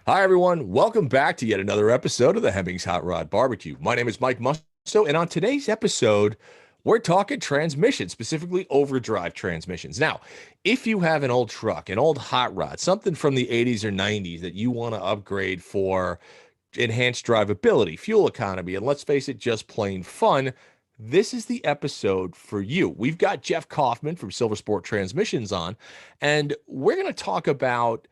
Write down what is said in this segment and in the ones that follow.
Hi, everyone. Welcome back to yet another episode of the Hemmings Hot Rod Barbecue. My name is Mike Musto, and on today's episode, we're talking transmissions, specifically overdrive transmissions. Now, if you have an old truck, an old hot rod, something from the 80s or 90s that you want to upgrade for enhanced drivability, fuel economy, and let's face it, just plain fun, this is the episode for you. We've got Jeff Kauffman from Silver Sport Transmissions on, and we're going to talk about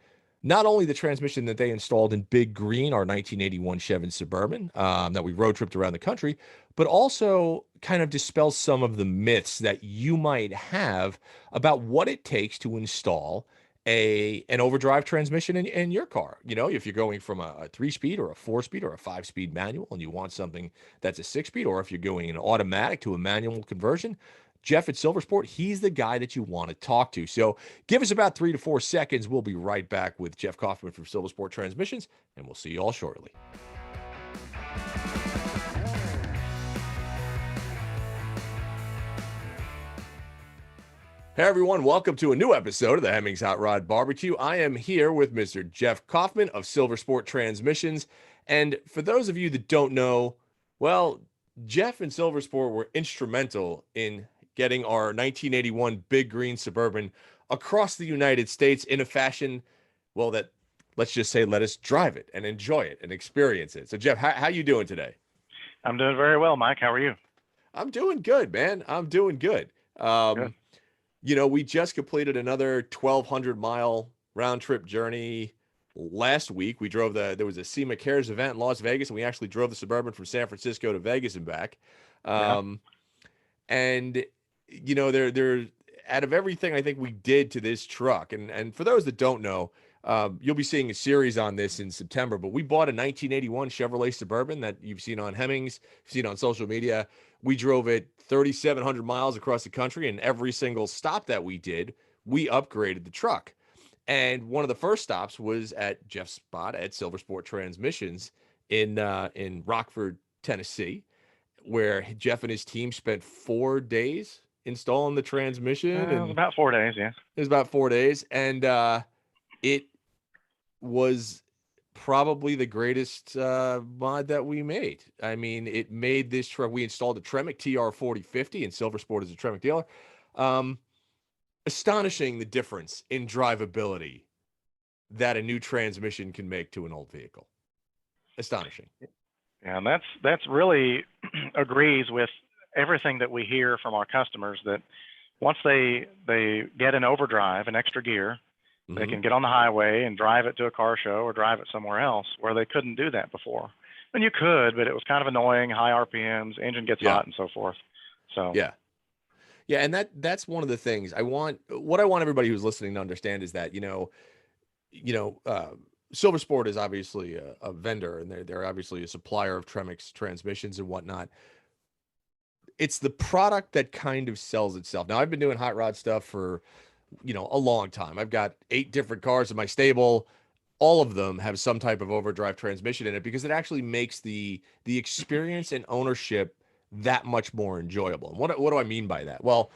not only the transmission that they installed in Big Green, our 1981 Chevy Suburban that we road tripped around the country, but also kind of dispel some of the myths that you might have about what it takes to install an overdrive transmission in your car. You know, if you're going from a 3-speed or a 4-speed or a 5-speed manual and you want something that's a 6-speed, or if you're going an automatic to a manual conversion, Jeff at Silversport, he's the guy that you want to talk to. So give us about 3 to 4 seconds. We'll be right back with Jeff Kauffman from Silversport Transmissions, and we'll see you all shortly. Hey everyone, welcome to a new episode of the Hemmings Hot Rod Barbecue. I am here with Mr. Jeff Kauffman of Silversport Transmissions. And for those of you that don't know, well, Jeff and Silversport were instrumental in getting our 1981 Big Green Suburban across the United States in a fashion, well, that, let's just say, let us drive it and enjoy it and experience it. So Jeff, how you doing today? I'm doing very well, Mike. How are you? I'm doing good, man. I'm doing good. Good. You know, we just completed another 1,200-mile round trip journey last week. We drove there was a SEMA Cares event in Las Vegas, and we actually drove the Suburban from San Francisco to Vegas and back. Yeah. And, you know, there out of everything I think we did to this truck, and for those that don't know, you'll be seeing a series on this in September, but we bought a 1981 Chevrolet Suburban that you've seen on Hemmings, seen on social media. We drove it 3,700 miles across the country, and every single stop that we did, we upgraded the truck. And one of the first stops was at Jeff's spot at Silversport Transmissions in Rockford, Tennessee, where Jeff and his team spent 4 days installing the transmission. It was about 4 days, yeah. It was about 4 days, and it was probably the greatest mod that we made. I mean, it made this truck. We installed a Tremec TR4050, and Silversport is a Tremec dealer. Astonishing the difference in drivability that a new transmission can make to an old vehicle. Astonishing. Yeah, and that's really agrees with everything that we hear from our customers, that once they get an overdrive, an extra gear, they can get on the highway and drive it to a car show or drive it somewhere else where they couldn't do that before. And you could, but it was kind of annoying, high RPMs, engine gets hot and so forth. So yeah, and that's one of the things I want everybody who's listening to understand is that, Silversport is obviously a vendor, and they're obviously a supplier of Tremec's transmissions and whatnot. It's the product that kind of sells itself. Now, I've been doing hot rod stuff for a long time. I've got 8 different cars in my stable. All of them have some type of overdrive transmission in it because it actually makes the experience and ownership that much more enjoyable. And what do I mean by that? Well,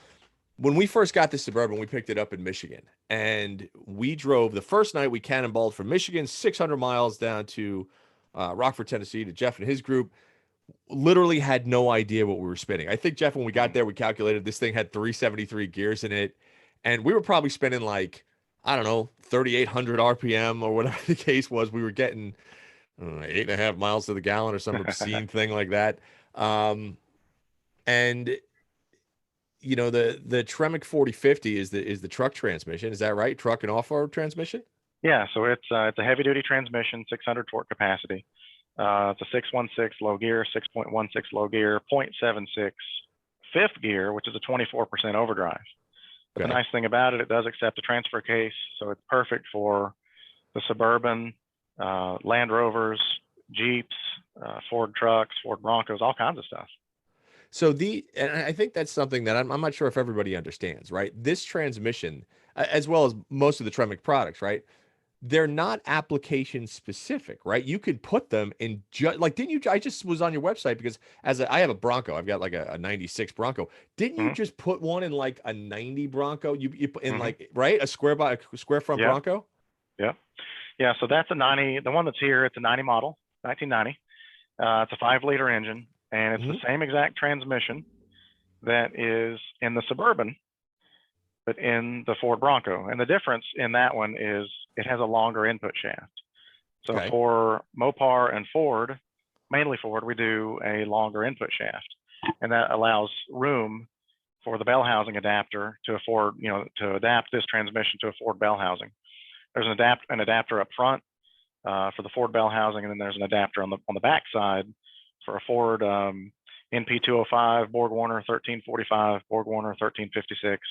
when we first got the Suburban, we picked it up in Michigan, and we drove the first night. We cannonballed from Michigan 600 miles down to Rockford, Tennessee, to Jeff and his group. Literally had no idea what we were spinning. I think, Jeff, when we got there, we calculated this thing had 373 gears in it. And we were probably spending like, I don't know, 3,800 RPM or whatever the case was. We were getting 8.5 miles to the gallon or some obscene thing like that. And the Tremec 4050 is the truck transmission. Is that right? Truck and off-road transmission? Yeah, so it's a heavy duty transmission, 600 torque capacity. It's a 616 low gear, 6.16 low gear, 0.76 fifth gear, which is a 24% overdrive. But the nice thing about it, it does accept a transfer case, so it's perfect for the Suburban, Land Rovers, Jeeps, Ford trucks, Ford Broncos, all kinds of stuff. So and I think that's something that I'm not sure if everybody understands, right? This transmission, as well as most of the Tremec products, right? They're not application specific, right? You could put them in didn't you? I just was on your website because I have a Bronco. I've got like a 96 Bronco. Didn't you just put one in like a 90 Bronco? You put in like, right? A square front Bronco? Yeah. Yeah, so that's a 90. The one that's here, it's a 90 model, 1990. It's a 5-liter engine, and it's the Hmm. same exact transmission that is in the Suburban, but in the Ford Bronco. And the difference in that one is it has a longer input shaft. So Okay. for Mopar and Ford, mainly Ford, we do a longer input shaft, and that allows room for the bell housing adapter to afford, to adapt this transmission to a Ford bell housing. There's an adapter up front for the Ford bell housing, and then there's an adapter on the back side for a Ford NP205, Borg Warner 1345, Borg Warner 1356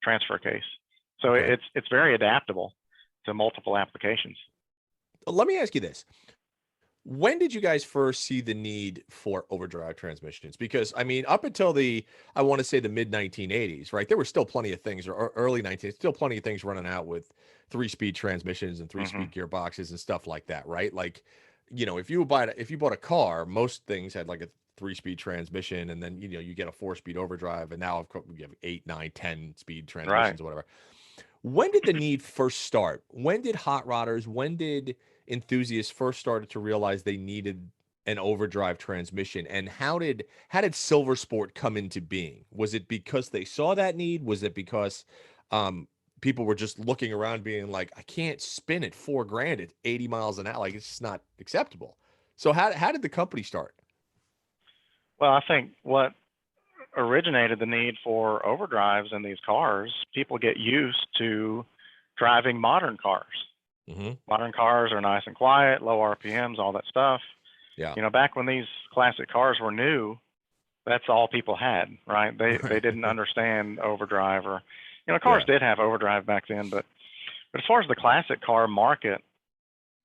transfer case. So Okay. it's very adaptable to multiple applications. Let me ask you this. When did you guys first see the need for overdrive transmissions? Because I mean, up until I want to say the mid 1980s, right? There were still plenty of things, or early 19, still plenty of things running out with 3-speed transmissions and Hmm. 3-speed gearboxes and stuff like that, right? Like, if you bought a car, most things had like a 3-speed transmission, and then you get a 4-speed overdrive, and now of course we have 8, 9, 10-speed Right. transmissions or whatever. When did the need first start? When did hot rodders, when did enthusiasts first started to realize they needed an overdrive transmission? And how did Silver Sport come into being? Was it because they saw that need? Was it because um, people were just looking around being like, I can't spin at $4,000 at 80 miles an hour. Like it's just not acceptable. So how did the company start? Well, I think what originated the need for overdrives in these cars, people get used to driving modern cars. Hmm. Modern cars are nice and quiet, low RPMs, all that stuff. Yeah. Back when these classic cars were new, that's all people had, right? They didn't understand overdrive, or cars Yeah. did have overdrive back then, but as far as the classic car market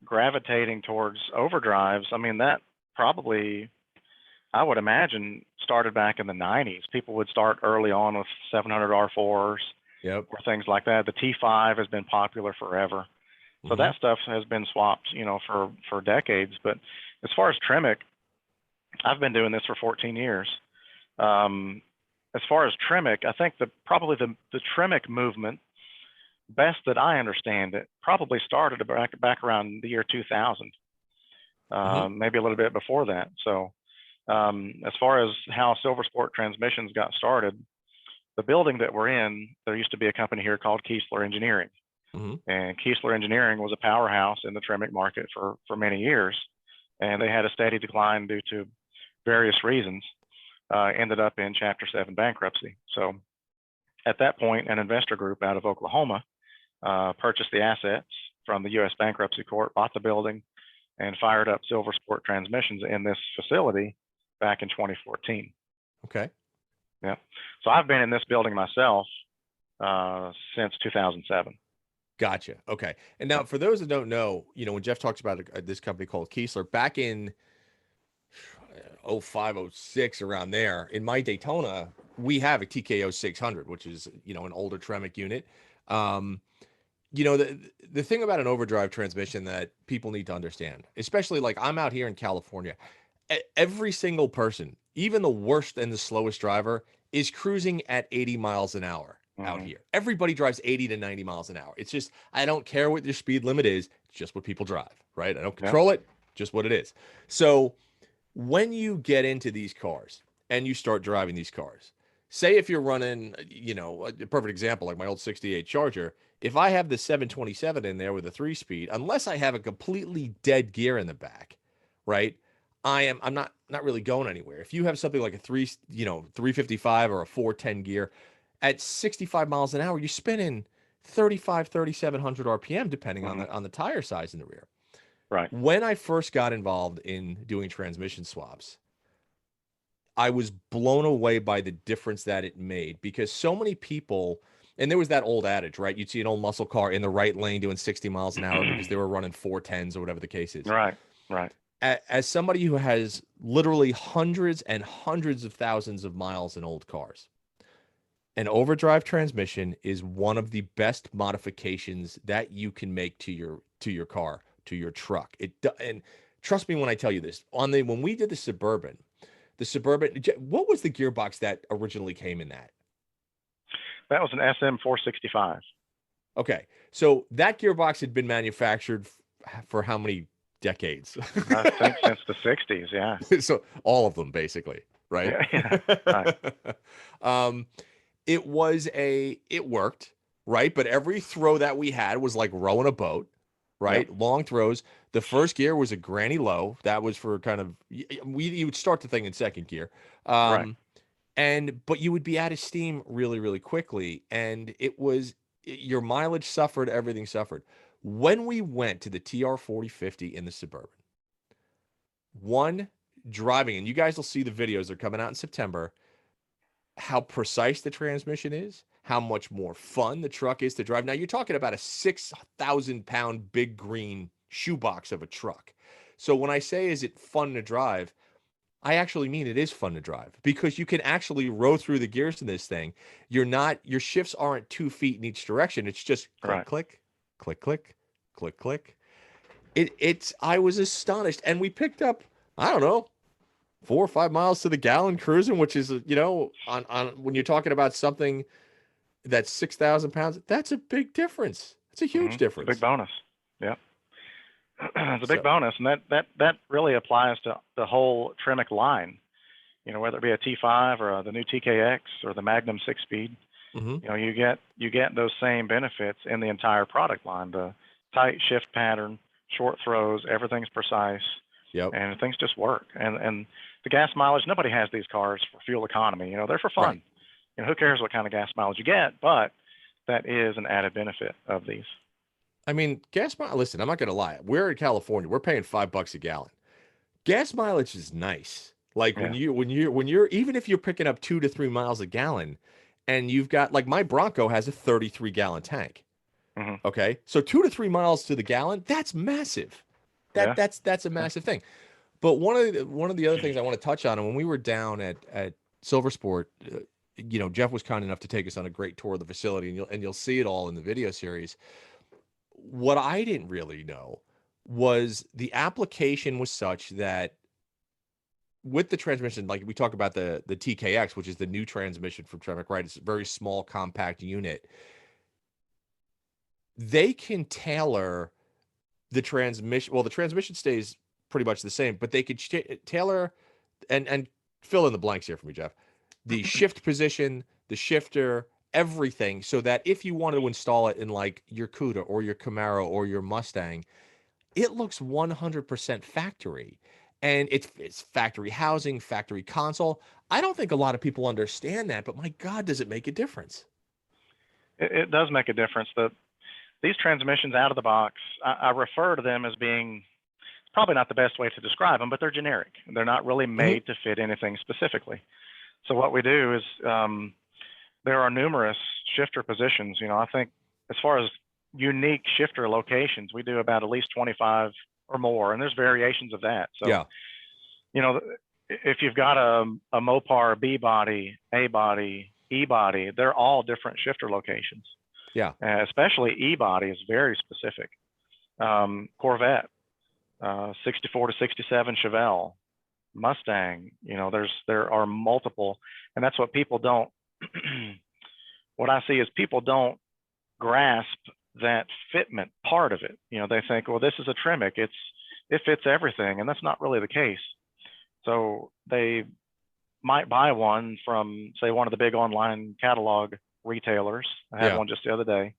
gravitating towards overdrives, I mean that probably, I would imagine, started back in the 90s. People would start early on with 700 R4s Yep. or things like that. The T5 has been popular forever. So Hmm. that stuff has been swapped, for decades. But as far as Tremec, I've been doing this for 14 years. As far as Tremec, I think probably the Tremec movement, best that I understand it, probably started back around the year 2000, Hmm. maybe a little bit before that. So as far as how Silver Sport transmissions got started, the building that we're in, there used to be a company here called Keesler Engineering. Hmm. And Keesler Engineering was a powerhouse in the Tremec market for many years. And they had a steady decline due to various reasons, ended up in Chapter 7 bankruptcy. So at that point, an investor group out of Oklahoma purchased the assets from the U.S. bankruptcy court, bought the building, and fired up Silver Sport transmissions in this facility back in 2014. Okay. Yeah. So I've been in this building myself since 2007. Gotcha. Okay. And now, for those that don't know, when Jeff talks about this company called Keesler, back in '05, '06, around there, in my Daytona, we have a TKO 600, which is, an older Tremec unit. Um, the thing about an overdrive transmission that people need to understand, especially like I'm out here in California, every single person, even the worst and the slowest driver, is cruising at 80 miles an hour out Hmm. here. Everybody drives 80 to 90 miles an hour. It's just, I don't care what your speed limit is, it's just what people drive, right? I don't Yeah. control it, just what it is. So when you get into these cars and you start driving these cars, say if you're running, a perfect example, like my old 68 Charger, if I have the 727 in there with a 3-speed, unless I have a completely dead gear in the back, right? I'm not really going anywhere. If you have something like a 355 or a 410 gear at 65 miles an hour, you're spinning 35, 3700 RPM, depending on Hmm. the tire size in the rear. Right. When I first got involved in doing transmission swaps, I was blown away by the difference that it made, because so many people, and there was that old adage, right? You'd see an old muscle car in the right lane doing 60 miles an hour because they were running 410s or whatever the case is. Right. Right. As somebody who has literally hundreds and hundreds of thousands of miles in old cars, an overdrive transmission is one of the best modifications that you can make to your car, to your truck. And trust me when I tell you this. When we did the Suburban, what was the gearbox that originally came in that? That was an SM 465. Okay, so that gearbox had been manufactured for how many decades? I think since the 60s. Yeah. So all of them basically, right? Yeah. Yeah. Right. um, it worked, right? But every throw that we had was like rowing a boat, Yep. right? Long throws. The first gear was a granny low. That was for kind of you would start the thing in second gear. Right. Um, but you would be out of steam really, really quickly. And your mileage suffered, everything suffered. When we went to the TR 4050 in the Suburban, one driving, and you guys will see the videos, they're coming out in September, how precise the transmission is, how much more fun the truck is to drive. Now, you're talking about a 6,000-pound big green shoebox of a truck. So when I say, is it fun to drive? I actually mean it is fun to drive because you can actually row through the gears in this thing. Your shifts aren't 2 feet in each direction. It's just click, Right. click, click, click, click, click. I was astonished. And we picked up, I don't know, 4 or 5 miles to the gallon cruising, which is, on when you're talking about something that's 6,000 pounds, that's a big difference. It's a huge It's a big difference. bonus. Yeah. It's a big So, bonus. And that really applies to the whole Tremec line, whether it be a T5 or the new TKX or the Magnum 6-speed. mhm. You get those same benefits in the entire product line. The tight shift pattern, short throws, everything's precise, Yep. and things just work. And the gas mileage, nobody has these cars for fuel economy. They're for Right. fun. Who cares what kind of gas mileage you get? But that is an added benefit of these. I mean, listen, I'm not going to lie. We're in California. We're paying $5 a gallon. Gas mileage is nice. Like Yeah. even if you're picking up 2 to 3 miles a gallon and you've got, like, my Bronco has a 33-gallon tank. Hmm. Okay. So 2 to 3 miles to the gallon, that's massive. Yeah. That's a massive thing. But one of the other things I want to touch on, and when we were down at Silver Sport, Jeff was kind enough to take us on a great tour of the facility, and you'll see it all in the video series. What I didn't really know was the application was such that with the transmission, like we talk about the TKX, which is the new transmission from Tremec, right? It's a very small, compact unit. They can tailor the transmission. Well, the transmission stays pretty much the same, but they could tailor and fill in the blanks here for me, Jeff. The shift position, the shifter, everything, so that if you wanted to install it in like your Cuda or your Camaro or your Mustang, it looks 100% factory. And it's factory housing, factory console. I don't think a lot of people understand that, but my God, does it make a difference? It does make a difference. These transmissions out of the box, I refer to them as being probably not the best way to describe them, but they're generic. They're not really Mhm. made to fit anything specifically. So what we do is there are numerous shifter positions. I think as far as unique shifter locations, we do about at least 25 or more, and there's variations of that. So, Yeah. you know, if you've got a Mopar B body, A body, E body, they're all different shifter locations. Yeah. Especially E body is very specific. Corvette, 64 to 67 Chevelle, Mustang. There are multiple, and that's what people don't. What I see is people don't grasp that fitment part of it. They think, well, this is a Tremec. It fits everything, and that's not really the case. So they might buy one from, say, one of the big online catalog retailers. I had Yeah. one just the other day.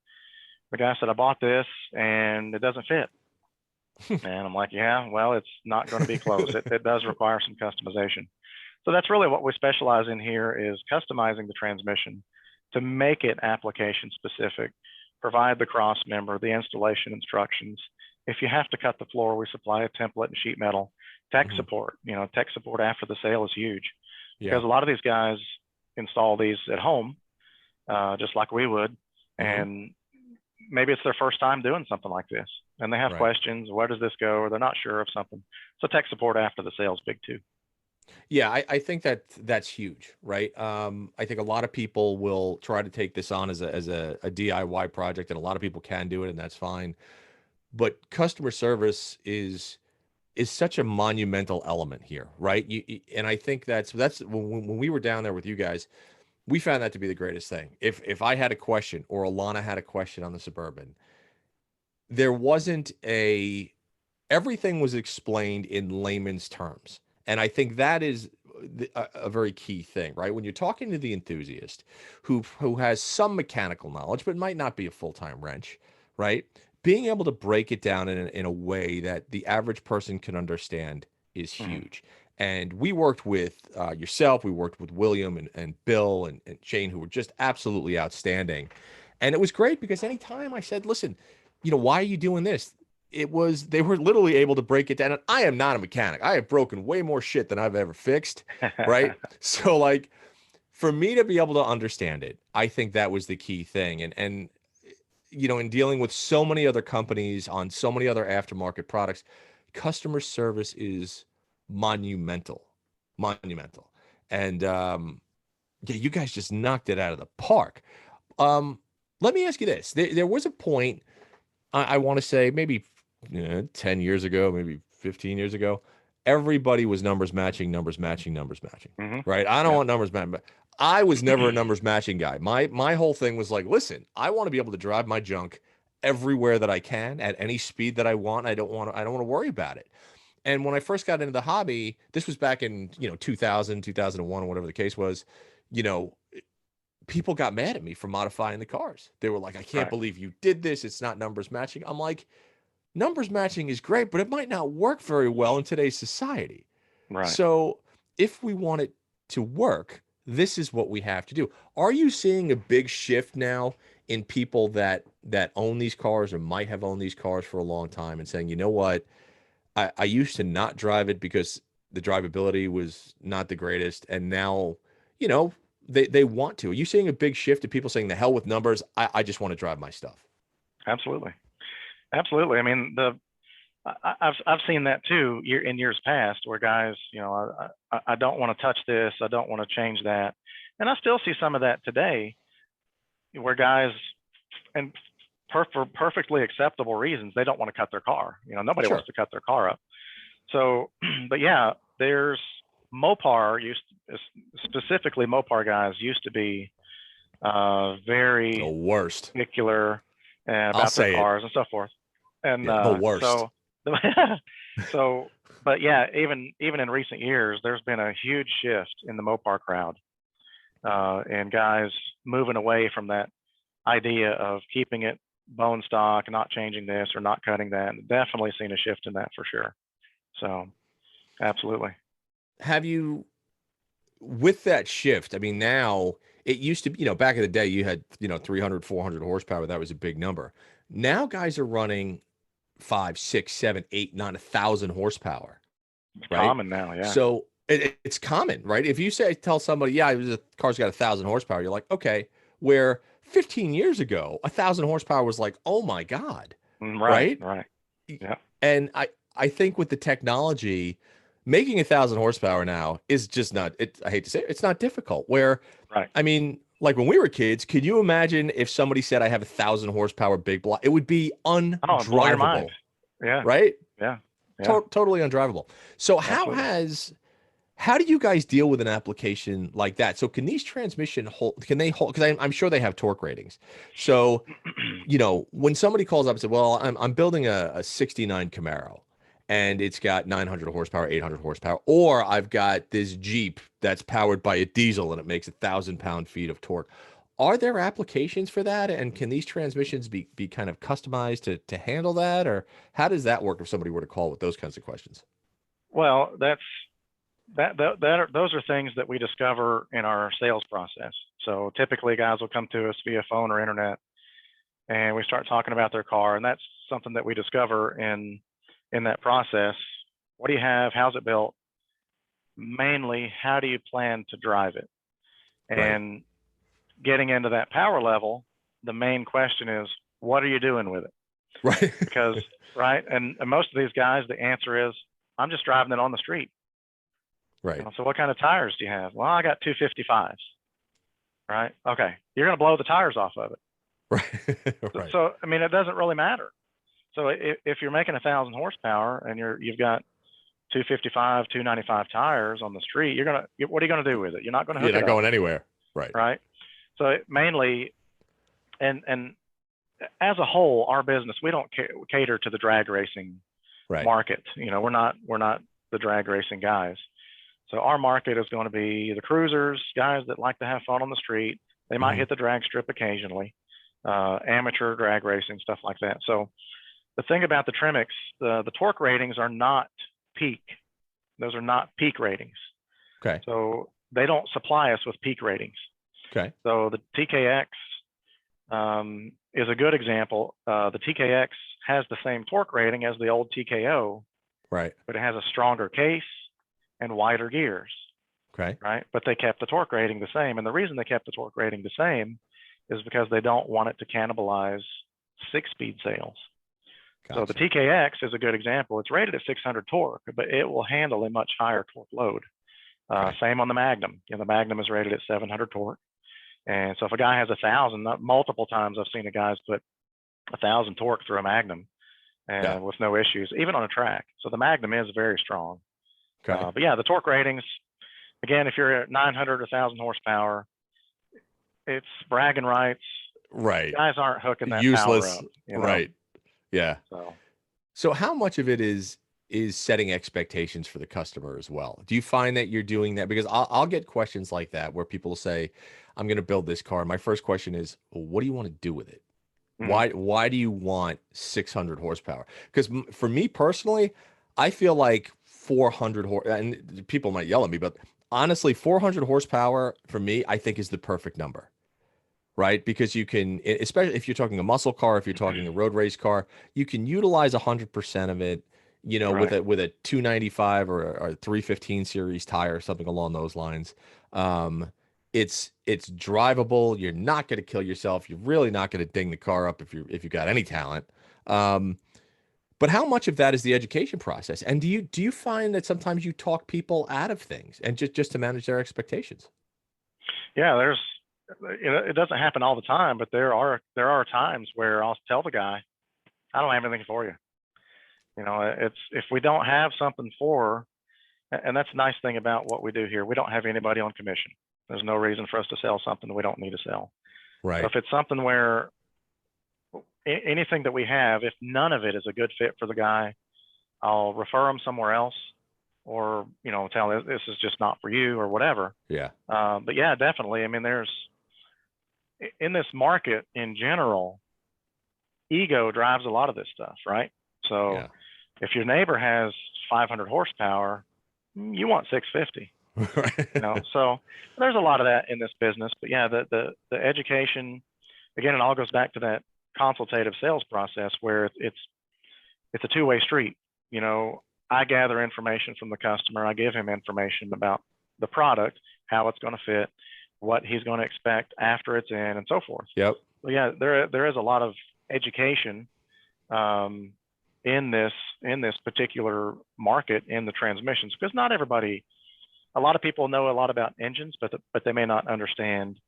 The guy said, I bought this and it doesn't fit. And I'm like, yeah, well, it's not going to be close. It does require some customization. So that's really what we specialize in here, is customizing the transmission to make it application specific, provide the cross member, the installation instructions. If you have to cut the floor, we supply a template and sheet metal. Tech Mhm. support, tech support after the sale is huge, Yeah. because a lot of these guys install these at home, just like we would. Mhm. And maybe it's their first time doing something like this, and they have Right. questions. Where does this go? Or they're not sure of something. So tech support after the sale is big too. Yeah, I think that's huge, right? I think a lot of people will try to take this on as a DIY project, and a lot of people can do it, and that's fine. But customer service is such a monumental element here, right? And I think that's when we were down there with you guys, we found that to be the greatest thing. If I had a question or Alana had a question on the Suburban, there wasn't everything was explained in layman's terms. And I think that is a very key thing, right? When you're talking to the enthusiast who has some mechanical knowledge, but might not be a full-time wrench, right? Being able to break it down in a way that the average person can understand is Mhm. huge. And we worked with yourself, we worked with William and Bill and Shane, who were just absolutely outstanding. And it was great because anytime I said, listen, why are you doing this? They were literally able to break it down. And I am not a mechanic. I have broken way more shit than I've ever fixed. Right. So like for me to be able to understand it, I think that was the key thing. And in dealing with so many other companies on so many other aftermarket products, customer service is monumental, monumental. And yeah, you guys just knocked it out of the park. Um, Let me ask you this. There was a point, I want to say maybe 10 years ago, maybe 15 years ago, everybody was numbers matching, numbers matching, numbers matching, Mhm. right? I don't Yep. want numbers matching, but I was never a numbers matching guy. My whole thing was like, listen, I want to be able to drive my junk everywhere that I can at any speed that I want. I don't want to worry about it. And when I first got into the hobby, this was back in, 2000, 2001, or whatever the case was, you know, people got mad at me for modifying the cars. They were like, I can't Right. believe you did this. It's not numbers matching. I'm like, numbers matching is great, but it might not work very well in today's society. Right. So if we want it to work, this is what we have to do. Are you seeing a big shift now in people that own these cars or might have owned these cars for a long time and saying, you know what, I used to not drive it because the drivability was not the greatest, and now, you know, they want to. Are you seeing a big shift of people saying the hell with numbers? I just want to drive my stuff. Absolutely. Absolutely. I mean, I've seen that too in years past where guys, I don't want to touch this, I don't want to change that, and I still see some of that today where guys, and for perfectly acceptable reasons, they don't want to cut their car. Nobody Sure. wants to cut their car up. So, but yeah, there's Mopar specifically Mopar guys used to be The very worst. particular I'll about their say it. cars and so forth. And Yeah, the worst. so, so, but yeah, even in recent years, there's been a huge shift in the Mopar crowd, and guys moving away from that idea of keeping it bone stock, not changing this or not cutting that. Definitely seen a shift in that for sure. So, absolutely. Have you, with that shift, I mean, now it used to be, back in the day, you had, 300, 400 horsepower. That was a big number. Now guys are running five, six, seven, eight, 9, 1,000 horsepower, It's right? common now. Yeah. So it's common, right? If you tell somebody, yeah, the car's got 1,000 horsepower, you're like, okay. Where 15 years ago, 1,000 horsepower was like, oh my God, Right. right? Right. Yeah. And I think with the technology, making 1,000 horsepower now is just not. I hate to say it, it's not difficult. Where, Right. I mean, like when we were kids, could you imagine if somebody said I have 1,000 horsepower big block? It would be Oh, blow your mind. undrivable, Yeah. right? Yeah. Yeah. Totally undrivable. So Absolutely. how do you guys deal with an application like that? So can these transmission hold? Can they hold? Because I'm sure they have torque ratings. So when somebody calls up and says, "Well, I'm building a '69 Camaro, and it's got 900 horsepower, 800 horsepower, or I've got this Jeep that's powered by a diesel and it makes 1,000 pound-feet of torque." Are there applications for that? And can these transmissions be kind of customized to handle that? Or how does that work if somebody were to call with those kinds of questions? Well, those are things that we discover in our sales process. So typically, guys will come to us via phone or internet, and we start talking about their car, and that's something that we discover in that process. What do you have? How's it built? Mainly, how do you plan to drive it? Right. And getting into that power level, the main question is, what are you doing with it? Right. Because, right, and most of these guys, the answer is, I'm just driving it on the street. Right. So what kind of tires do you have? Well, I got 255s. Right. Okay. You're going to blow the tires off of it. Right. Right. So I mean, it doesn't really matter. So if you're making 1,000 horsepower and you've got 255, 295 tires on the street, what are you going to do with it? You're not going to You're hook not it up. going anywhere. Right. Right. So mainly, and as a whole, our business, we don't cater to the drag racing Right. market. We're not the drag racing guys. So our market is going to be the cruisers, guys that like to have fun on the street. They might hit the drag strip occasionally, amateur drag racing, stuff like that. So the thing about the Tremix, the torque ratings are not peak. Those are not peak ratings. Okay. So they don't supply us with peak ratings. Okay. So the TKX is a good example. The TKX has the same torque rating as the old TKO, Right. but it has a stronger case and wider gears. Okay. Right. But they kept the torque rating the same. And the reason they kept the torque rating the same is because they don't want it to cannibalize 6-speed sales. Gotcha. So the TKX is a good example. It's rated at 600 torque, but it will handle a much higher torque load. Same on the Magnum. The Magnum is rated at 700 torque. And so if a guy has 1,000, multiple times I've seen a guys put 1,000 torque through a Magnum and with no issues, even on a track. So the Magnum is very strong. Okay. But yeah, the torque ratings, again, if you're at 900, 1,000 horsepower, it's bragging rights. Right. Guys aren't hooking that Useless. power up. Right. Yeah. So how much of it is setting expectations for the customer as well? Do you find that you're doing that? Because I'll get questions like that where people say, I'm going to build this car. My first question is, well, what do you want to do with it? Why do you want 600 horsepower? Because for me personally, I feel like 400 and people might yell at me, but honestly, 400 horsepower for me, I think is the perfect number. Right? Because you can, especially if you're talking a muscle car, if you're talking a road race car, you can utilize 100% of it, with a 295 or a 315 series tire or something along those lines. It's drivable. You're not going to kill yourself. You're really not going to ding the car up if you got any talent. But how much of that is the education process? And do you find that sometimes you talk people out of things and just to manage their expectations? Yeah, it doesn't happen all the time, but there are times where I'll tell the guy, I don't have anything for you. It's if we don't have something and that's the nice thing about what we do here. We don't have anybody on commission. There's no reason for us to sell something that we don't need to sell. Right. So if it's something where anything that we have, if none of it is a good fit for the guy, I'll refer them somewhere else, or tell them this is just not for you or whatever. Yeah. But yeah, definitely. I mean, in this market in general, ego drives a lot of this stuff, right? So if your neighbor has 500 horsepower, you want 650. So there's a lot of that in this business. But yeah, the education, again, it all goes back to that consultative sales process where it's a two-way street. I gather information from the customer. I give him information about the product, how it's going to fit, what he's going to expect after it's in, and so forth. Yep. So yeah, there is a lot of education in this particular market in the transmissions, because not everybody, a lot of people know a lot about engines, but they may not understand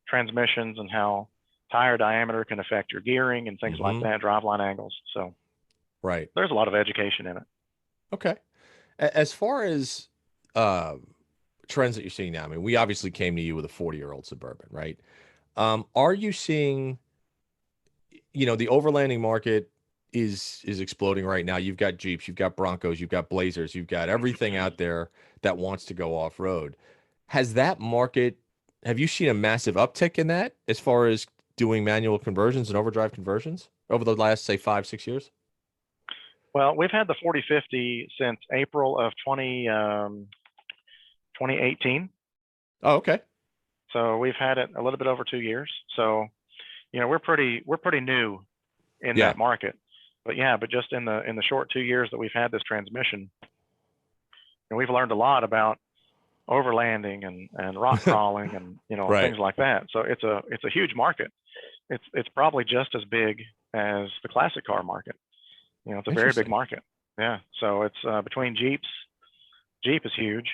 transmissions and how tire diameter can affect your gearing and things like that, driveline angles. So there's a lot of education in it. Okay. As far as trends that you're seeing now, I mean, we obviously came to you with a 40-year-old Suburban, right? Are you seeing, the overlanding market is exploding right now? You've got Jeeps, you've got Broncos, you've got Blazers, you've got everything out there that wants to go off-road. Has that market, have you seen a massive uptick in that as far as doing manual conversions and overdrive conversions over the last, say, 5-6 years? Well, we've had the 4050 since April of 2018. Oh, okay. So we've had it a little bit over 2 years. So, we're pretty new in that market. But yeah, but just in the short 2 years that we've had this transmission, and we've learned a lot about overlanding and rock crawling and things like that. So it's a huge market. It's probably just as big as the classic car market. It's a very big market. Yeah. So it's between Jeeps. Jeep is huge.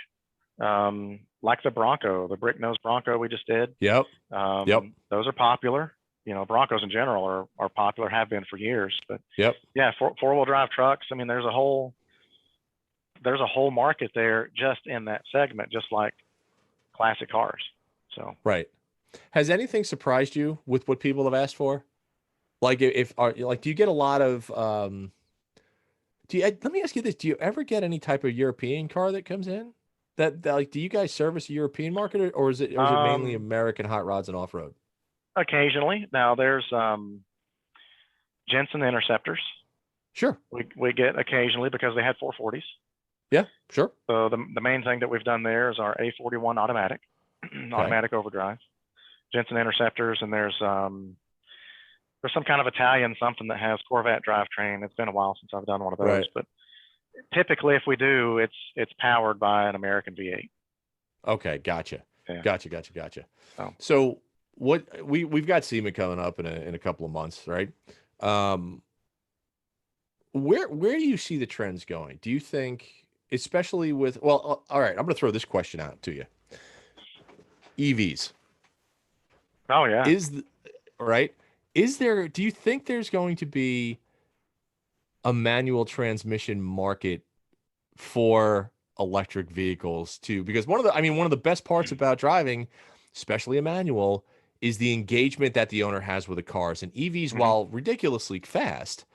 Like the Bronco, the brick nose Bronco we just did. Yep. Those are popular. Broncos in general are popular, have been for years. But yeah, four-wheel drive trucks. I mean, there's a whole market there just in that segment, just like classic cars. So has anything surprised you with what people have asked for? Like if are like, do you get a lot of let me ask you this, do you ever get any type of European car that comes in? That like, do you guys service a European market, or is it mainly Um, American hot rods and off-road? Occasionally. Now there's Jensen Interceptors. Sure. We get occasionally because they had 440s. Yeah, sure. So the main thing that we've done there is our A41 automatic, Okay. automatic overdrive, Jensen Interceptors, and there's some kind of Italian something that has Corvette drivetrain. It's been a while since I've done one of those, Right. but typically if we do, it's powered by an American V8. Okay, gotcha. Yeah. Gotcha. So So what we've got SEMA coming up in a couple of months, right? Um, where do you see the trends going? Do you think, especially with, well, all right, I'm going to throw this question out to you. EVs oh yeah. is the, right? Is there? Do you think there's going to be a manual transmission market for electric vehicles too? Because one of the best parts about driving, especially a manual, is the engagement that the owner has with the cars. And EVs, Hmm. while ridiculously fast,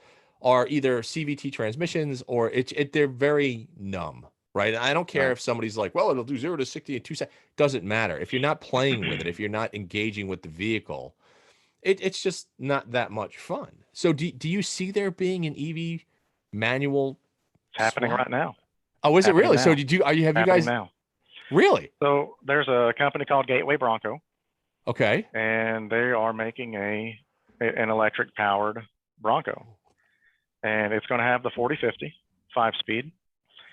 are either CVT transmissions or they're very numb, right? And I don't care Right. if somebody's like, well, it'll do 0 to 60 in 2 seconds. Doesn't matter. If you're not playing with it, if you're not engaging with the vehicle, it's just not that much fun. So do you see there being an EV manual It's happening swap? right now. Oh, is it Happening really? So now. did you are you have you Happening guys now. really? So there's a company called Gateway Bronco, Okay. and they are making an electric powered Bronco, and it's going to have the 40/50 5-speed. And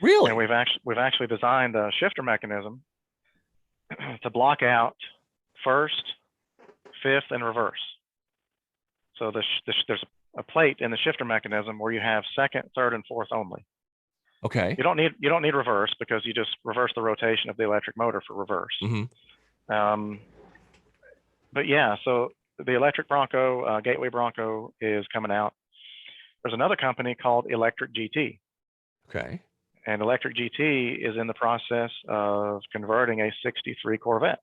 Really? we've actually designed a shifter mechanism to block out first, fifth, and reverse. So there's a plate in the shifter mechanism where you have second, third, and fourth only. Okay. You don't need reverse because you just reverse the rotation of the electric motor for reverse. Hmm. Um, but yeah, so the electric Bronco, Gateway Bronco, is coming out. There's another company called Electric GT, Okay. and Electric GT is in the process of converting a 63 Corvette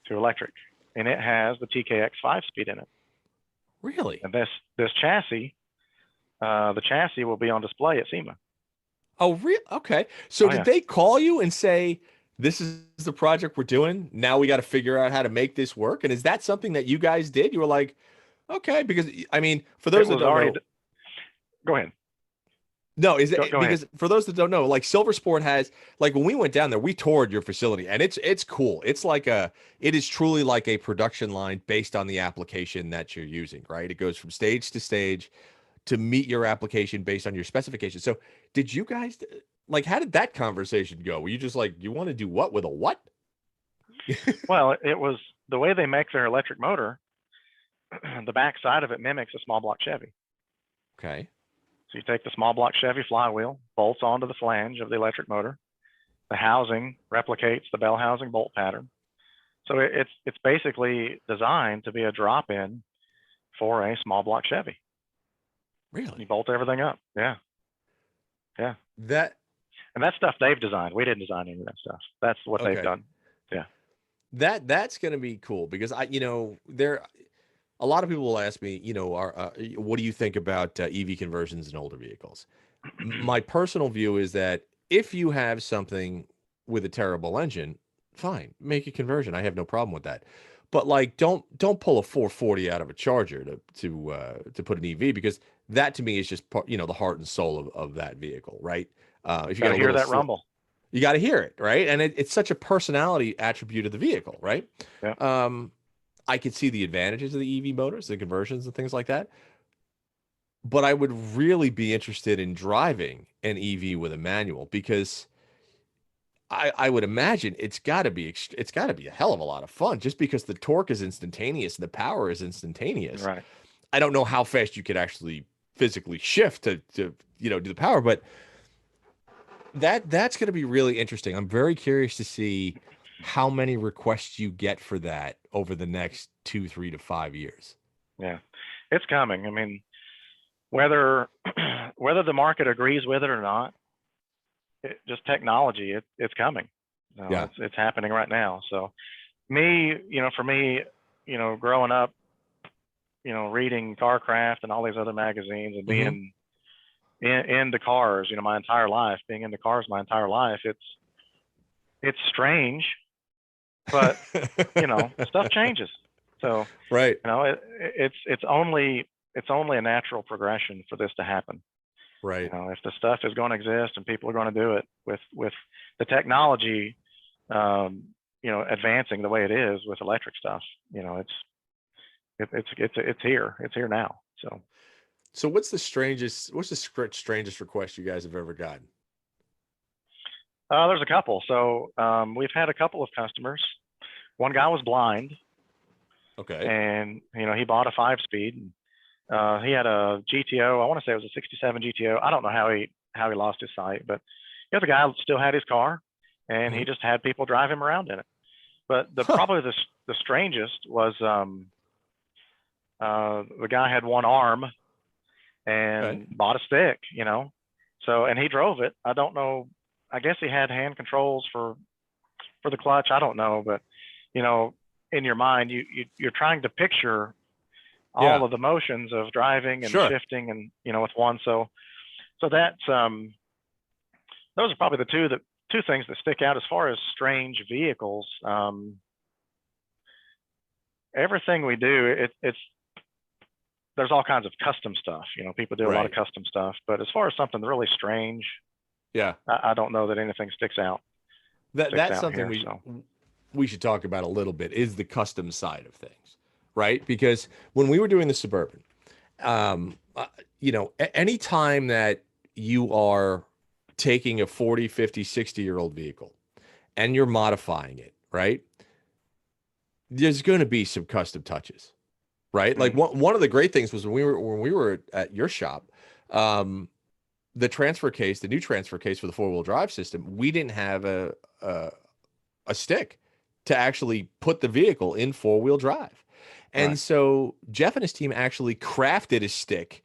to electric, and it has the TKX 5-speed in it. Really? And this chassis, the chassis will be on display at SEMA. Oh, real? Okay. So Oh did yeah. they call you and say, this is the project we're doing? Now we got to figure out how to make this work. And is that something that you guys did? You were like, okay, because I mean, for It those that was don't already. know, Go ahead. no, is Go, it go ahead. because for those that don't know, like Silver Sport has, like when we went down there, we toured your facility and it's cool. It is truly like a production line based on the application that you're using, right? It goes from stage to stage to meet your application based on your specifications. So did you guys like, how did that conversation go? Were you just like, you want to do what with a what? Well, it was the way they make their electric motor. The back side of it mimics a small block Chevy. Okay. So you take the small block Chevy flywheel, bolts onto the flange of the electric motor. The housing replicates the bell housing bolt pattern. So it's basically designed to be a drop-in for a small block Chevy. You Really? bolt everything up. Yeah, yeah. That And that's stuff they've designed. We didn't design any of that stuff. That's what they've okay. done. Yeah. That's going to be cool because there a lot of people will ask me, what do you think about EV conversions in older vehicles? My personal view is that if you have something with a terrible engine, fine, make a conversion. I have no problem with that. But like, don't pull a 440 out of a Charger to put an EV, because that to me is just part, the heart and soul of that vehicle, right? If you Got got to a hear little that rumble. you got to hear it, right? And it's such a personality attribute of the vehicle, right? Yeah. Um, I could see the advantages of the EV motors, the conversions and things like that. But I would really be interested in driving an EV with a manual, because I would imagine it's got to be a hell of a lot of fun, just because the torque is instantaneous and the power is instantaneous. Right. I don't know how fast you could actually physically shift to do the power, but that's going to be really interesting. I'm very curious to see how many requests you get for that over the next 2, 3 to 5 years. Yeah. It's coming. I mean, whether whether the market agrees with it or not, just technology, it's coming. No, Yeah. it's happening right now. So for me, growing up, reading CarCraft and all these other magazines and Hmm. being into cars, my entire life, being into cars my entire life, it's strange, but stuff changes. So, Right. it's only a natural progression for this to happen. Right. If the stuff is going to exist and people are going to do it with the technology, advancing the way it is with electric stuff, it's here. It's here now. So So what's the strangest request you guys have ever gotten? there's a couple. So we've had a couple of customers. One guy was blind, Okay. and he bought a 5-speed. He had a GTO. I want to say it was a '67 GTO. I don't know how he lost his sight, but the other guy still had his car, and he Hmm. just had people drive him around in it. But Huh. probably the strangest was the guy had one arm Okay. and bought a stick, So and he drove it. I don't know. I guess he had hand controls for the clutch. I don't know, but in your mind, you're trying to picture all Yeah. of the motions of driving and Sure. shifting, and with one. So that's those are probably the two things that stick out as far as strange vehicles. Everything we do, it's there's all kinds of custom stuff. People do a lot of Right. custom stuff, but as far as something really strange, Yeah. I don't know that anything sticks That's out something here. So we should talk about a little bit is the custom side of things, right? Because when we were doing the Suburban, um, uh, any time that you are taking a 40, 50, 60-year-old vehicle and you're modifying it, right? There's going to be some custom touches, right? Like mhm. one of the great things was when we were at your shop, um, the new transfer case for the four-wheel drive system, we didn't have a a stick to actually put the vehicle in four-wheel drive. And Right. so Jeff and his team actually crafted a stick.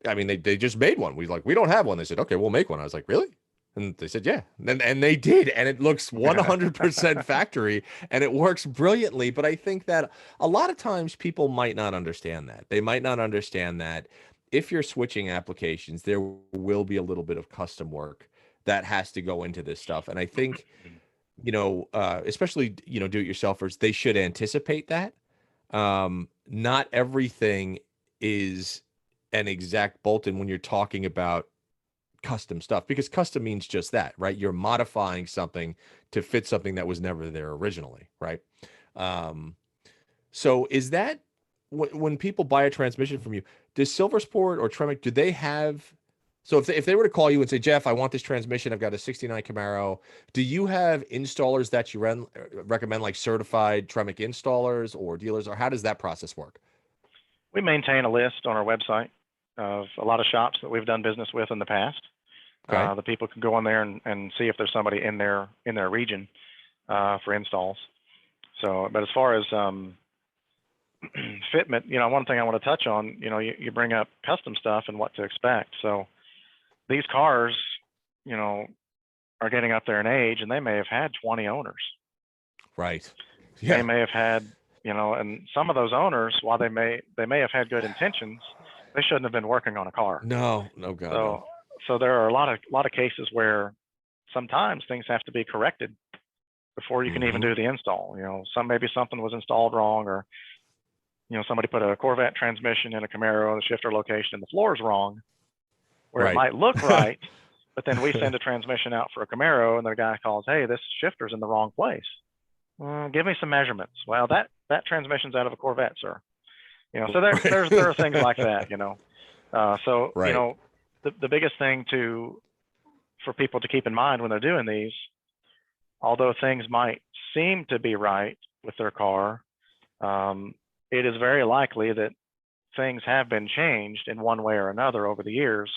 I mean, they just made one. We don't have one. They said, okay, we'll make one. I was like, really? And they said, yeah. And they did. And it looks 100% factory and it works brilliantly. But I think that a lot of times people might not understand that. They might not understand that if you're switching applications, there will be a little bit of custom work that has to go into this stuff. And I think especially, do-it-yourselfers, they should anticipate that. Not everything is an exact bolt-in when you're talking about custom stuff, because custom means just that, right? You're modifying something to fit something that was never there originally, right? Um, so is that when people buy a transmission from you, does Silversport or Tremec, do they have so if they were to call you and say, Jeff, I want this transmission, I've got a 69 Camaro, do you have installers that you recommend, like certified Tremec installers or dealers, or how does that process work? We maintain a list on our website of a lot of shops that we've done business with in the past. Okay. The people can go on there and see if there's somebody in their region for installs. So, but as far as fitment, one thing I want to touch on, you bring up custom stuff and what to expect. So these cars, you know, are getting up there in age, and they may have had 20 owners. Right. They Yeah. may have had, and some of those owners, while they may have had good intentions, they shouldn't have been working on a car. No, no, God, no. So there are a lot of cases where sometimes things have to be corrected before you can even Hmm. do the install. Maybe something was installed wrong, or somebody put a Corvette transmission in a Camaro, the shifter location and the floor is wrong, where it Right. might look right, but then we send a transmission out for a Camaro, and the guy calls, "Hey, this shifter's in the wrong place. Give me some measurements." Well, that transmission's out of a Corvette, sir. So there are things like that. So Right. the biggest thing for people to keep in mind when they're doing these, although things might seem to be right with their car, it is very likely that things have been changed in one way or another over the years,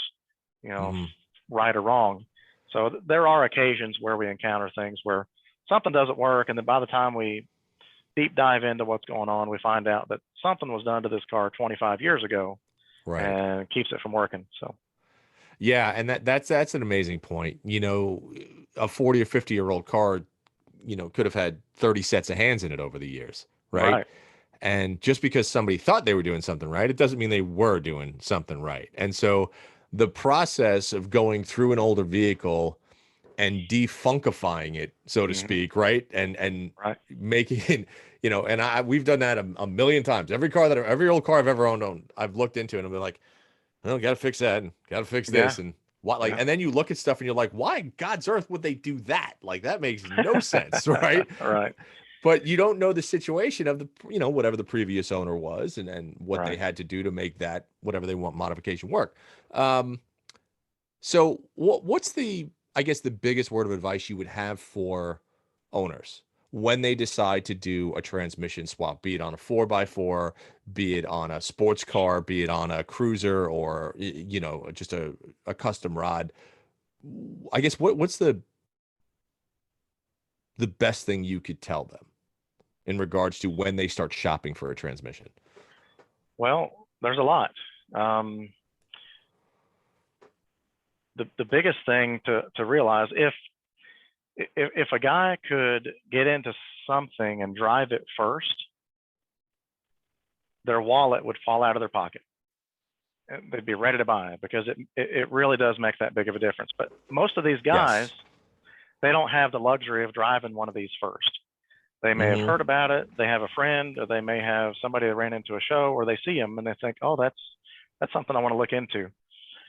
you know, Hmm. right or wrong. So there are occasions where we encounter things where something doesn't work, and then by the time we deep dive into what's going on, we find out that something was done to this car 25 years ago Right. and keeps it from working. So Yeah, and that's an amazing point. A 40 or 50-year-old car, could have had 30 sets of hands in it over the years, right? right, And just because somebody thought they were doing something right, it doesn't mean they were doing something right. And so the process of going through an older vehicle and defunkifying it, so to Hmm. speak, right? And Right. making it, and we've done that a million times. Every old car I've ever owned, I've looked into it and I'm like, oh, got to fix that and got to fix Yeah. this and what, like, Yeah. and then you look at stuff and you're like, why in God's earth would they do that? Like, that makes no sense, right? Right. But you don't know the situation of the, whatever the previous owner was and what they Right. had to do to make that, whatever they want modification work. Um, so what's I guess the biggest word of advice you would have for owners when they decide to do a transmission swap, be it on a 4x4, be it on a sports car, be it on a cruiser or, just a custom rod? I guess what's the best thing you could tell them in regards to when they start shopping for a transmission? Well, there's a lot. Um, the biggest thing to realize, if a guy could get into something and drive it first, their wallet would fall out of their pocket. They'd be ready to buy it because it really does make that big of a difference. But most of these guys, Yes. they don't have the luxury of driving one of these first. They may have Hmm. heard about it, they have a friend, or they may have somebody that ran into a show, or they see them and they think, oh, that's something I want to look into.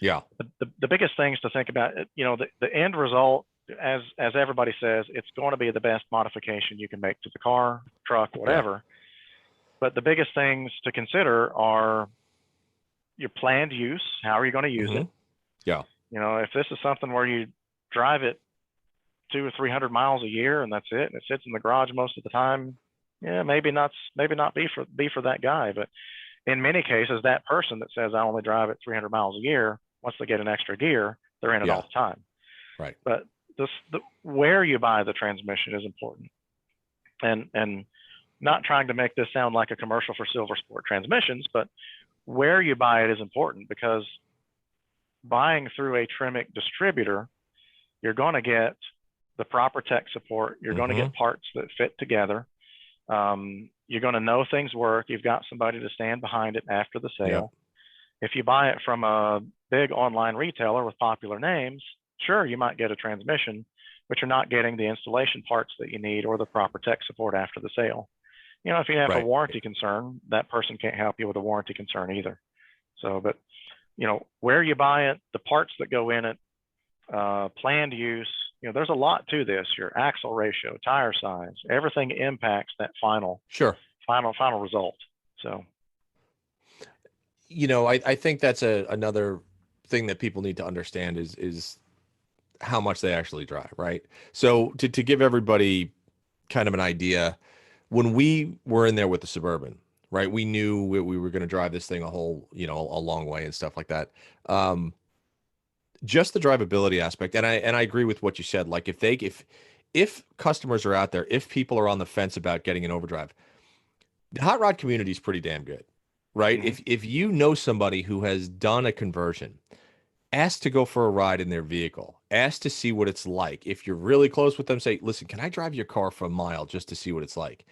Yeah. The biggest things to think about, the end result, as everybody says, it's going to be the best modification you can make to the car, truck, Yeah. whatever. But the biggest things to consider are your planned use. How are you going to use Hmm. it? Yeah. If this is something where you drive it 200 or 300 miles a year and that's it, and it sits in the garage most of the time, yeah, maybe not be for that guy. But in many cases, that person that says I only drive it 300 miles a year, once they get an extra gear, they're in it all Yeah. the time. Right. But where you buy the transmission is important, and not trying to make this sound like a commercial for Silver Sport transmissions, but where you buy it is important because buying through a Tremec distributor, you're going to get the proper tech support. You're going to Hmm. get parts that fit together. You're going to know things work. You've got somebody to stand behind it after the Yep. sale. If you buy it from a big online retailer with popular names, sure, you might get a transmission, but you're not getting the installation parts that you need or the proper tech support after the sale. If you have a Right. warranty concern, that person can't help you with a warranty concern either. So, but where you buy it, the parts that go in it, planned use, there's a lot to this. Your axle ratio, tire size, everything impacts that final Sure. final result. So, I think that's another thing that people need to understand is how much they actually drive, right? So to give everybody kind of an idea, when we were in there with the Suburban, right, we knew we were going to drive this thing a whole, a long way and stuff like that. Just the drivability aspect, and I agree with what you said. Like if customers are out there, if people are on the fence about getting an overdrive, the hot rod community is pretty damn good, right? mhm. If you know somebody who has done a conversion, ask to go for a ride in their vehicle. Ask to see what it's like. If you're really close with them, say, listen, can I drive your car for a mile just to see what it's like?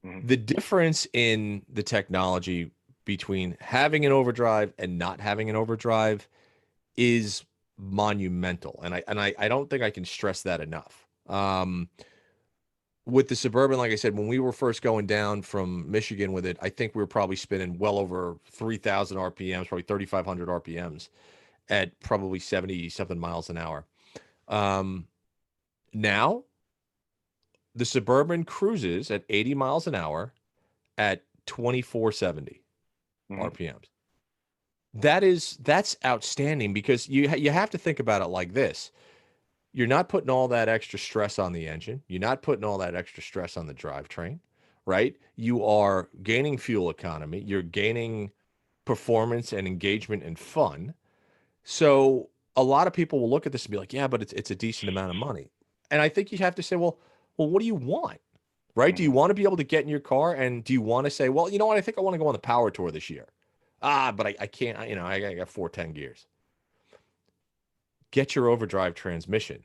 Mhm. The difference in the technology between having an overdrive and not having an overdrive is monumental. And I don't think I can stress that enough. With the Suburban, like I said, when we were first going down from Michigan with it, I think we were probably spinning well over 3,000 RPMs, probably 3,500 RPMs at probably 70 something miles an hour. Um, Now the Suburban cruises at 80 miles an hour at 2470 Mhm. RPMs. That's outstanding because you have to think about it like this. You're not putting all that extra stress on the engine. You're not putting all that extra stress on the drivetrain, right? You are gaining fuel economy. You're gaining performance and engagement and fun. So a lot of people will look at this and be like, yeah, but it's a decent amount of money. And I think you have to say, well, what do you want? Right? Do you Mhm. want to be able to get in your car and do you want to say, well, you know what? I think I want to go on the power tour this year. But I can't, I got 410 gears. Get your overdrive transmission.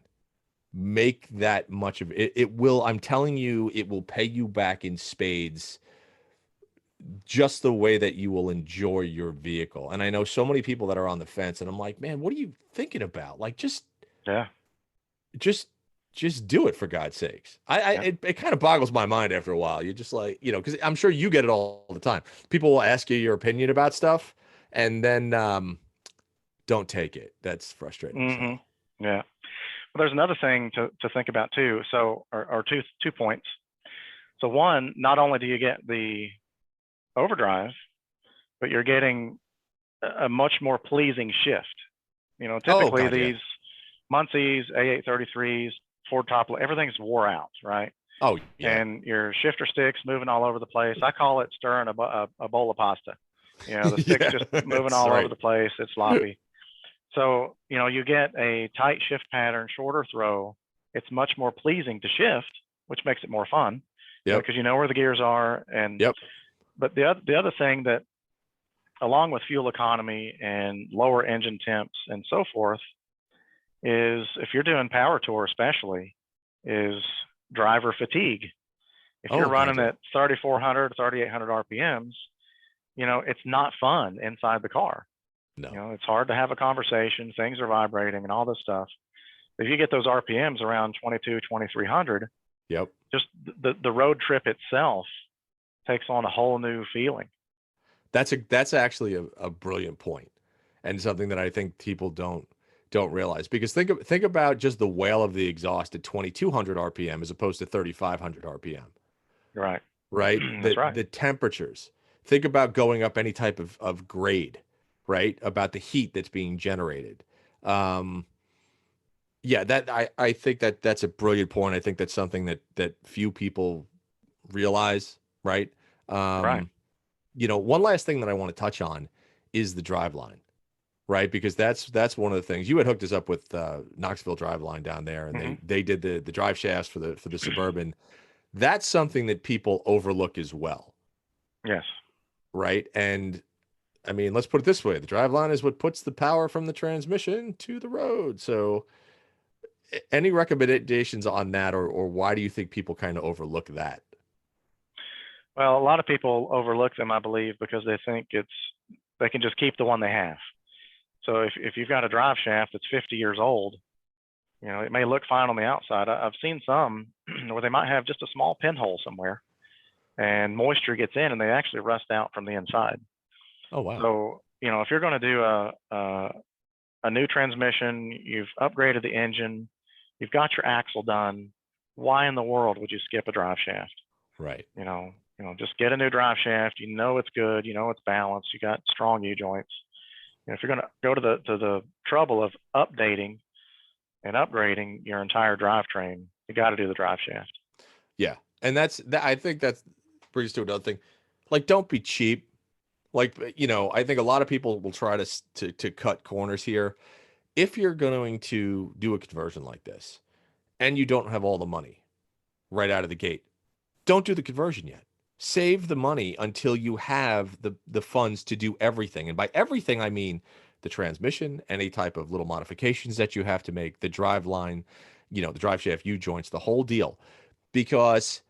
Make that much of it. It will, I'm telling you, it will pay you back in spades just the way that you will enjoy your vehicle. And I know so many people that are on the fence, and I'm like, man, what are you thinking about? Like, Yeah. just, just do it for God's sakes. Yeah. It kind of boggles my mind after a while. You're just like, because I'm sure you get it all the time. People will ask you your opinion about stuff, and then don't take it. That's frustrating as Hmm. hell. Yeah. Well, there's another thing to think about too. So, or two points. So one, not only do you get the overdrive, but you're getting a much more pleasing shift. Oh Typically God, yeah. these Muncie's, A833s, Ford top, everything's wore out, right? Oh yeah. And your shifter sticks moving all over the place. I call it stirring a bowl of pasta. The stick's Yeah, just moving that's all over right. the place. It's sloppy. So, you get a tight shift pattern, shorter throw. It's much more pleasing to shift, which makes it more fun, Yep. because you know where the gears are. Yep. But the other thing that, along with fuel economy and lower engine temps and so forth, is if you're doing power tour, especially, is driver fatigue. If you're Oh God, running yeah. at 3,400, 3,800 RPMs, it's not fun inside the car. No. It's hard to have a conversation. Things are vibrating and all this stuff. If you get those RPMs around 22, 2,300, Yep. just the road trip itself takes on a whole new feeling. That's actually a brilliant point, and something that I think people don't realize, because think about just the wail of the exhaust at 2,200 RPM as opposed to 3,500 RPM, You're right. right? That's right. The temperatures. Think about going up any type of grade, right? About the heat that's being generated. Um, yeah, I think that's a brilliant point. I think that's something that few people realize, right? Right. Um, one last thing that I want to touch on is the driveline, right? Because that's one of the things you had hooked us up with Knoxville Driveline down there, and Hmm. they did the drive shafts for the Suburban. That's something that people overlook as well, Yes. right? And I mean, let's put it this way: the driveline is what puts the power from the transmission to the road. So, any recommendations on that, or why do you think people kind of overlook that? Well, a lot of people overlook them, I believe, because they think they can just keep the one they have. So if you've got a drive shaft that's 50 years old, it may look fine on the outside. I've seen some where they might have just a small pinhole somewhere, and moisture gets in, and they actually rust out from the inside. Oh wow, So if you're going to do a new transmission, you've upgraded the engine, you've got your axle done, why in the world would you skip a drive shaft? right? Just get a new drive shaft. It's good. It's balanced. You got strong U joints. If you're going to go to the trouble of updating and upgrading your entire drivetrain, you got to do the drive shaft. Yeah, and I think that brings to another thing. Like, don't be cheap. Like, I think a lot of people will try to cut corners here. If you're going to do a conversion like this and you don't have all the money right out of the gate, don't do the conversion yet. Save the money until you have the funds to do everything. And by everything, I mean the transmission, any type of little modifications that you have to make, the drive line, the drive shaft U joints, the whole deal. Because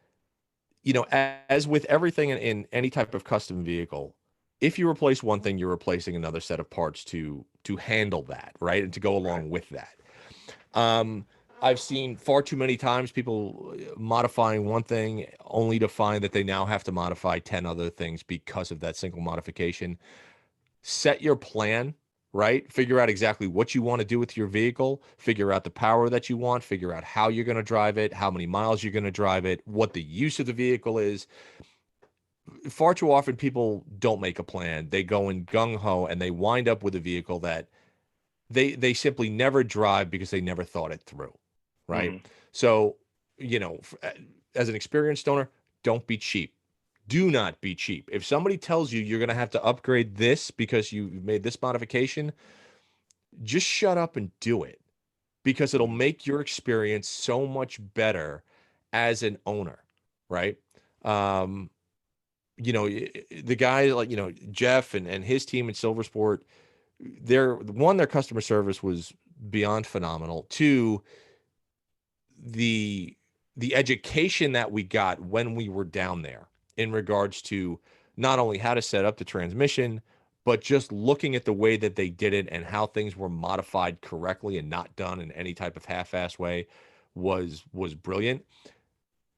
as with everything in any type of custom vehicle, if you replace one thing, you're replacing another set of parts to handle that, right? And to go Right. along with that. Um, I've seen far too many times people modifying one thing only to find that they now have to modify 10 other things because of that single modification. Set your plan, right? Figure out exactly what you want to do with your vehicle, figure out the power that you want, figure out how you're going to drive it, how many miles you're going to drive it, what the use of the vehicle is. Far too often people don't make a plan. They go in gung ho and they wind up with a vehicle that they simply never drive because they never thought it through, right? Hmm. So, as an experienced owner, don't be cheap. Do not be cheap. If somebody tells you you're going to have to upgrade this because you made this modification, just shut up and do it, because it'll Hmm. make your experience so much better as an owner, right? Um, the guy like, Jeff and his team at Silver Sport, their customer service was beyond phenomenal. Two, the education that we got when we were down there in regards to not only how to set up the transmission, but just looking at the way that they did it and how things were modified correctly and not done in any type of half-ass way was brilliant.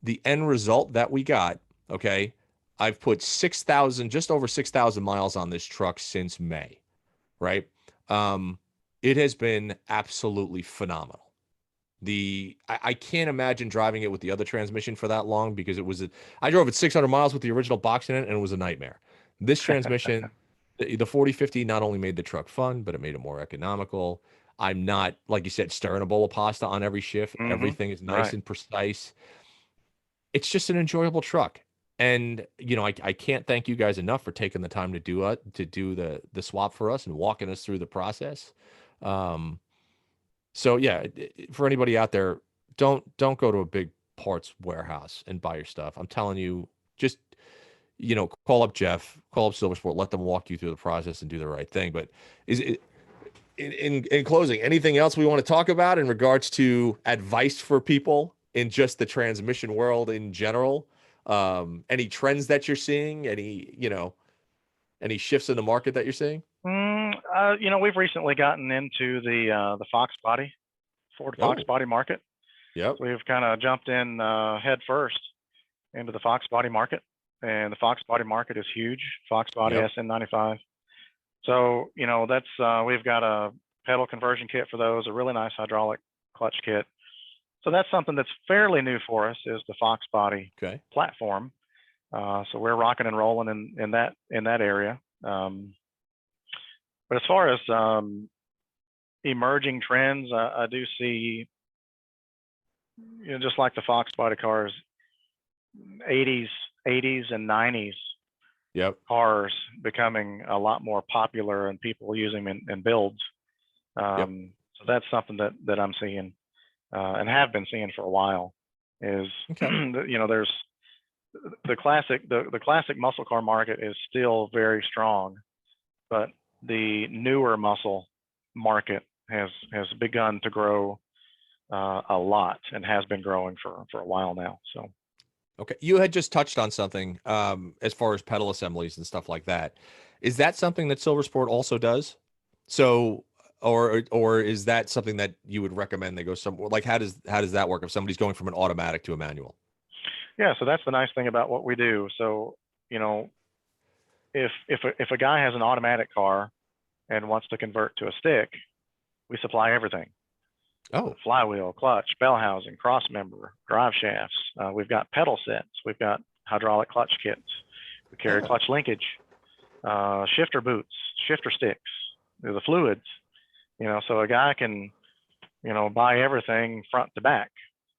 The end result that we got, okay, I've put 6,000, just over 6,000 miles on this truck since May, right? It has been absolutely phenomenal. I can't imagine driving it with the other transmission for that long because I drove it 600 miles with the original box in it and it was a nightmare. This transmission, the 4050 not only made the truck fun, but it made it more economical. I'm not, like you said, stirring a bowl of pasta on every shift. Everything is nice Right. and precise. It's just an enjoyable truck. And I can't thank you guys enough for taking the time to do the swap for us and walking us through the process. So yeah, for anybody out there, don't go to a big parts warehouse and buy your stuff. I'm telling you, just call up Jeff, call up Silversport, let them walk you through the process and do the right thing. But is it in closing, anything else we want to talk about in regards to advice for people in just the transmission world in general? Any trends that you're seeing? Any shifts in the market that you're seeing? We've recently gotten into the Fox body, Ford Fox body market. Yep. So we've kind of jumped in head first into the Fox body market, and the Fox body market is huge. Fox body SN95. So that's we've got a pedal conversion kit for those, a really nice hydraulic clutch kit. So that's something that's fairly new for us, is the Fox body platform. So we're rocking and rolling in that area. But as far as emerging trends, I do see, just like the Fox body cars, 80s and 90s cars becoming a lot more popular and people using them in builds. So that's something that I'm seeing and have been seeing for a while. Is there's the classic muscle car market is still very strong, but the newer muscle market has begun to grow a lot and has been growing for a while now. So, okay, you had just touched on something as far as pedal assemblies and stuff like that. Is that something that Silversport also does? So, or is that something that you would recommend they go somewhere? Like, how does that work if somebody's going from an automatic to a manual? Yeah, so that's the nice thing about what we do. So, if a guy has an automatic car and wants to convert to a stick, we supply everything. Flywheel, clutch, bell housing, cross member, drive shafts. We've got pedal sets. We've got hydraulic clutch kits. We carry clutch linkage, shifter boots, shifter sticks, the fluids. So a guy can, buy everything front to back.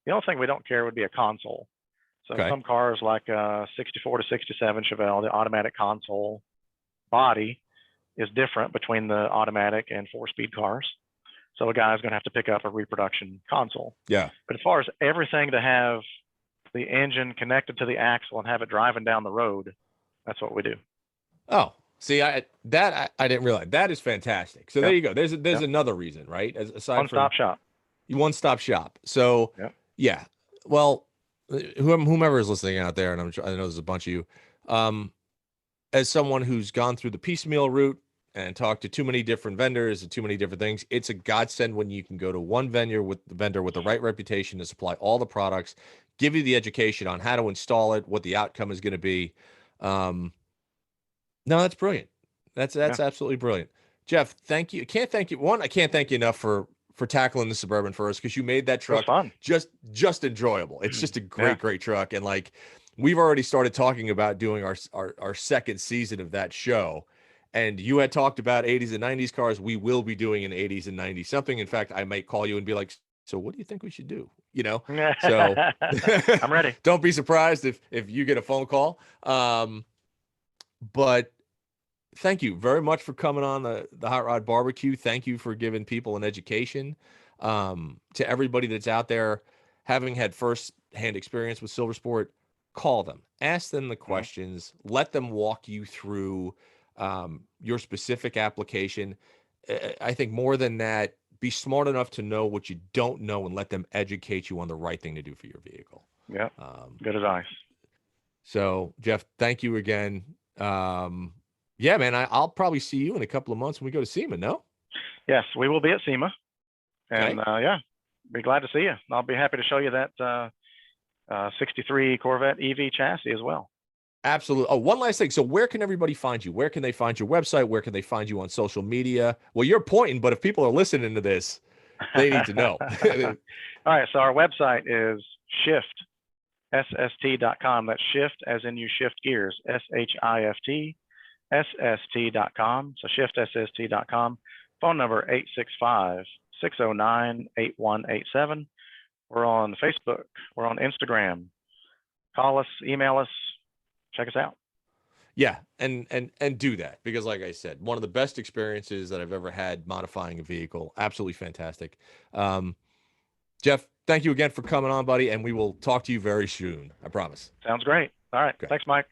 The only thing we don't carry would be a console. So some cars like 64 to 67 Chevelle, the automatic console body is different between the automatic and 4-speed cars. So a guy's going to have to pick up a reproduction console. Yeah. But as far as everything to have the engine connected to the axle and have it driving down the road, that's what we do. Oh, see, I didn't realize. That is fantastic. So there you go. There's another reason, right? Aside one-stop shop. One-stop shop. So yeah. Well, whomever is listening out there, and I know there's a bunch of you, as someone who's gone through the piecemeal route and talked to too many different vendors and too many different things, it's a godsend when you can go to one vendor with the right reputation to supply all the products, give you the education on how to install it, what the outcome is going to be. No, that's brilliant. That's absolutely brilliant. Jeff, thank you. I can't thank you enough for tackling the Suburban for us, because you made that truck just enjoyable. It's just a great truck. And like, we've already started talking about doing our second season of that show. And you had talked about 80s and 90s cars. We will be doing an 80s and 90s something. In fact, I might call you and be like, so what do you think we should do? So I'm ready. Don't be surprised if you get a phone call. But thank you very much for coming on the Hot Rod Barbecue. Thank you for giving people an education. To everybody that's out there having had first-hand experience with Silversport, call them, ask them the questions, let them walk you through your specific application. I think more than that, be smart enough to know what you don't know and let them educate you on the right thing to do for your vehicle. Yeah. Good advice. So, Jeff, thank you again. Yeah, man, I'll probably see you in a couple of months when we go to SEMA. No? Yes, we will be at SEMA, and Okay. yeah, be glad to see you. I'll be happy to show you that 63 Corvette EV chassis as well. Absolutely. Oh, one last thing. So where can everybody find you? Where can they find your website? Where can they find you on social media? Well, you're pointing, but if people are listening to this, they need to know. All right, so our website is SST.com. That's shift as in you shift gears, SHIFT, SST.com. So ShiftSST.com. Phone number 865-609-8187. We're on Facebook. We're on Instagram. Call us, email us, check us out. Yeah, and do that because, like I said, one of the best experiences that I've ever had modifying a vehicle. Absolutely fantastic. Jeff, thank you again for coming on, buddy, and we will talk to you very soon. I promise. Sounds great. All right. Okay. Thanks, Mike.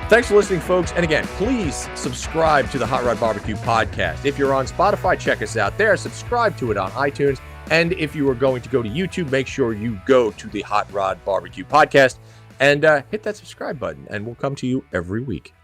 Thanks for listening, folks. And again, please subscribe to the Hot Rod Barbecue podcast. If you're on Spotify, check us out there. Subscribe to it on iTunes. And if you are going to go to YouTube, make sure you go to the Hot Rod Barbecue podcast and hit that subscribe button, and we'll come to you every week.